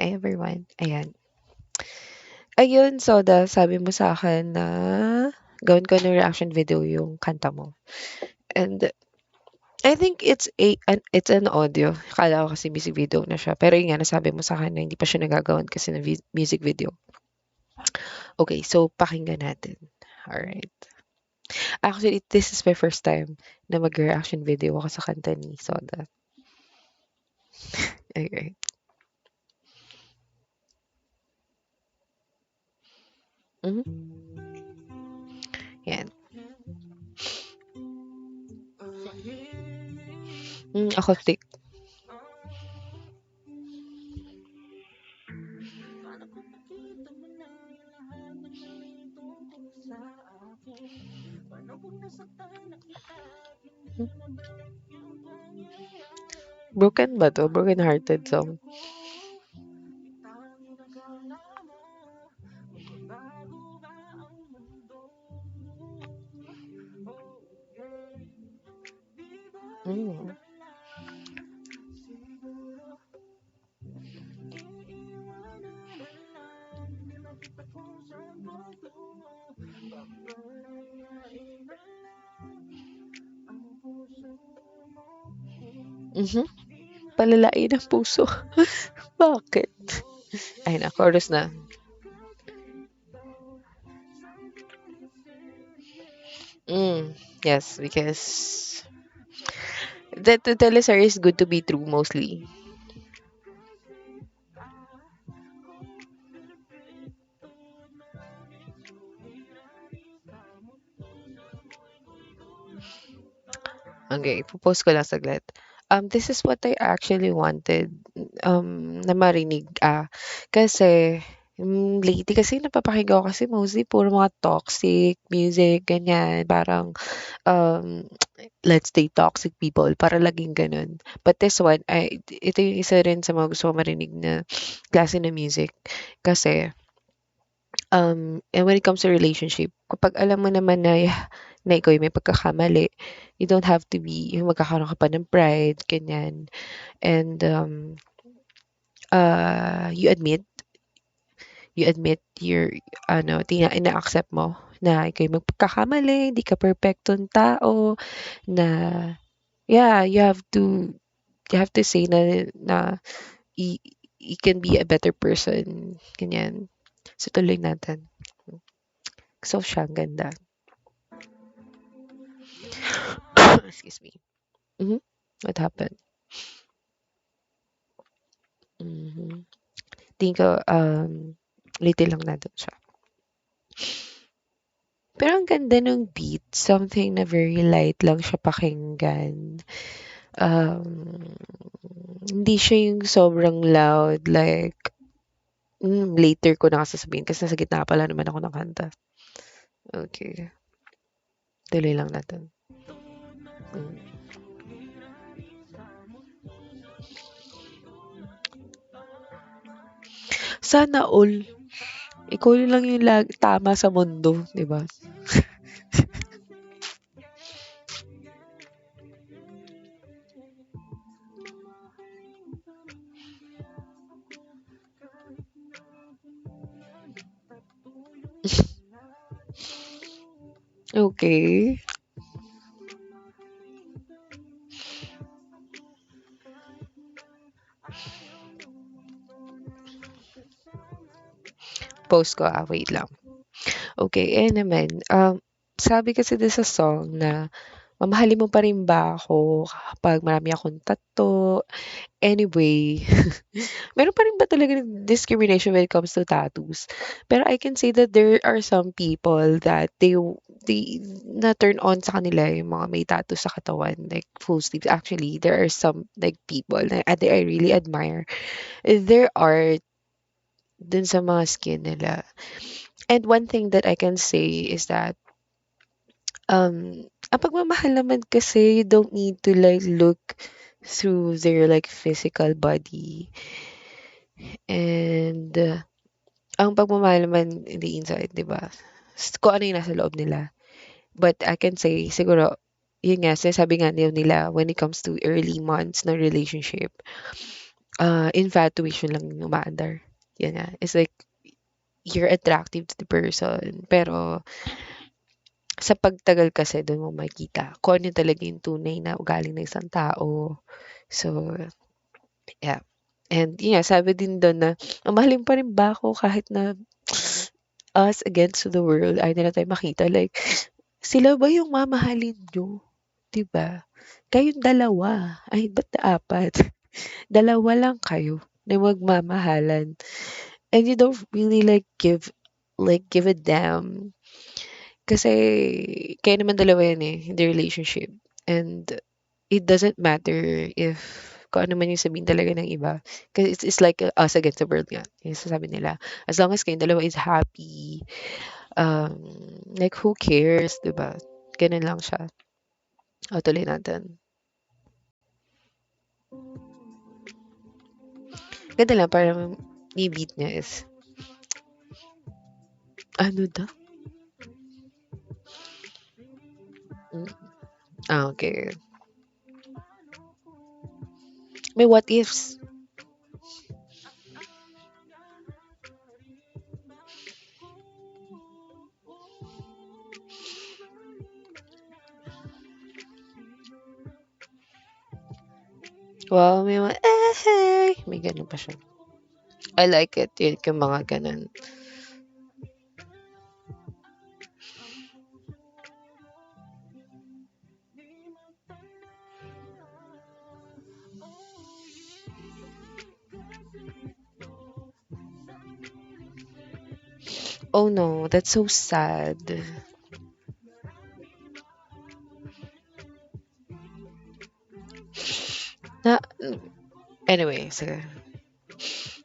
Hi everyone. Ayan. Ayun, Soda, sabi mo sa akin na gawin ko ng reaction video yung kanta mo. And I think it's an audio. Akala ko kasi music video na siya. Pero yun nga, nasabi mo sa akin na hindi pa siya nagagawan kasi ng music video. Okay, so pakinggan natin. Alright. Actually, this is my first time na mag-reaction video ako sa kanta ni Soda. Okay. Mhm. Yan. Acoustic. Broken ba to? Broken hearted song. Mm. Mhm. Palalain ng puso. Bakit? Ay na, chorus na. Yes, because the teleserye is good to be true mostly. Okay, post ko lang saglit. This is what I actually wanted na marinig. Kasi lately kasi napapakinggan ko kasi mostly puro mga toxic music, ganyan. Parang um, let's say toxic people, para laging ganun. But this one, ito yung isa rin sa mga gusto ko marinig na klase ng music. Kasi and when it comes to relationship, kapag alam mo naman na ikaw yung may pagkakamali, you don't have to be yung magkakaroon ka pa ng pride, ganyan. And you admit your ina-accept mo na ikaw yung magpagkakamali, hindi ka perfectong tao, na yeah, you have to say na you, you can be a better person, ganyan. So tuloy natin. So siya, ang ganda. Excuse me. Mhm. What happened? Mhm. Tingin ko, little lang na dun siya. Pero ang ganda ng beat, something na very light lang siya pakinggan. Um, Hindi siya yung sobrang loud, like, later ko na kasi sasabihin kasi nasa gitna pala naman ako ng kanta. Okay, tuloy lang natin. Mm. Sana all, ikaw lang yung tama sa mundo, di ba? Okay. Post ko, wait lang. Okay, eh naman, sabi kasi dun sa song na mamahalin mo pa rin ba ako kapag marami akong tattoo? Anyway, meron pa rin ba talaga discrimination when it comes to tattoos? Pero I can say that there are some people that they na turn on sa kanila yung mga may tattoo sa katawan, like full sleeves. Actually, there are some like people na I really admire their art dun sa mga skin nila. And one thing that I can say is that ang pagmamahal naman kasi you don't need to like look through their like physical body, and ang pagmamahal naman in the inside, 'di ba? Kung ano yung nasa loob nila. But I can say siguro yun nga sinasabi nga nila when it comes to early months ng relationship, infatuation lang yung umaandar. Yun nga, it's like you're attractive to the person, pero sa pagtagal kasi dun mo makikita kung ano talaga yung tunay na ugali ng isang tao. So, yeah. And yun nga, sabi din dun na, mahalin pa rin ba ako kahit na us against the world, ayaw nila tayo makita. Like, sila ba yung mamahalin nyo? 'Di ba? Kayong dalawa, ay ba't apat? Dalawa lang kayo na magmamahalan. And you don't really give a damn. Kasi kayo naman dalawa yan eh, in the relationship. And it doesn't matter if kung ano man yung sabihin talaga ng iba. Kasi it's like us against the world nga. Yung sasabi nila. As long as kayong dalawa is happy, um, like who cares, 'di ba? Ganun lang siya. O, tuloy natin. Ganda lang, parang yung beat niya is, ano daw? Mm, okay. May what ifs. Wow, may mga, hey! May ganun pa siya. I like it, yung mga ganun. Oh no, that's so sad. Na, anyway, sige.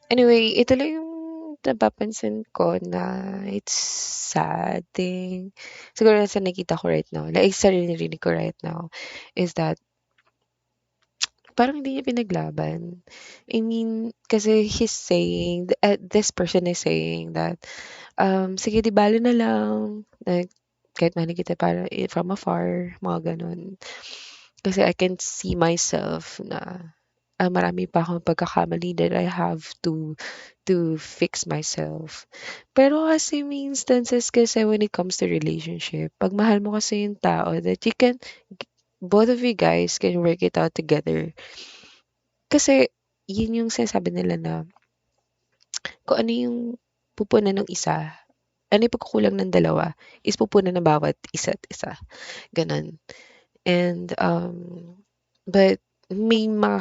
Anyway, ito lang yung napapansin ko na it's sad thing. Siguro sa nakita ko right now, like sa narinig ko right now, is that parang hindi niya pinaglaban. I mean, kasi he's saying, this person is saying that, sige, di bale na lang. Like, kahit mahal kita para from afar, mga ganun. Kasi I can see myself na marami pa akong pagkakamali that I have to fix myself. Pero kasi may instances kasi when it comes to relationship, pag mahal mo kasi yung tao that you can, both of you guys can work it out together. Kasi yun yung sinasabi nila na kung ano yung pupunan ng isa, ano yung pagkukulang ng dalawa is pupunan ng bawat isa't isa. Ganun. And, but may mga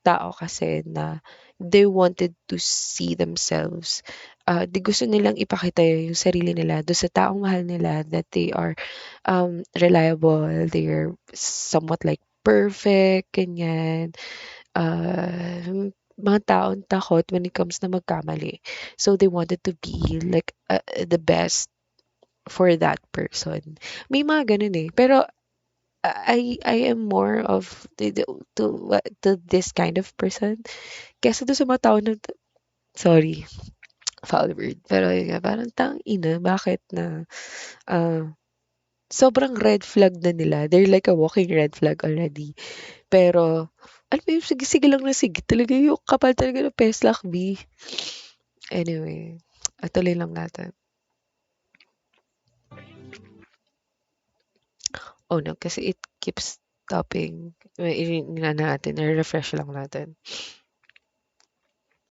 tao kasi na they wanted to see themselves. Di gusto nilang ipakita yung sarili nila doon sa taong mahal nila that they are reliable, they're somewhat like perfect, ganyan. Mga taong takot when it comes na magkamali. So they wanted to be like the best for that person. May mga ganun eh. Pero I am more of to this kind of person kesa doon sa mga tao na sorry, foul word. Pero yun nga, parang tang ina, bakit na sobrang red flag na nila. They're like a walking red flag already. Pero, alam mo yung sige-sige lang na sige. Talaga yung kapal talaga ng Peslak B. Anyway, tuloy lang natin. Oh no, kasi it keeps stopping. Na natin, na-refresh lang natin.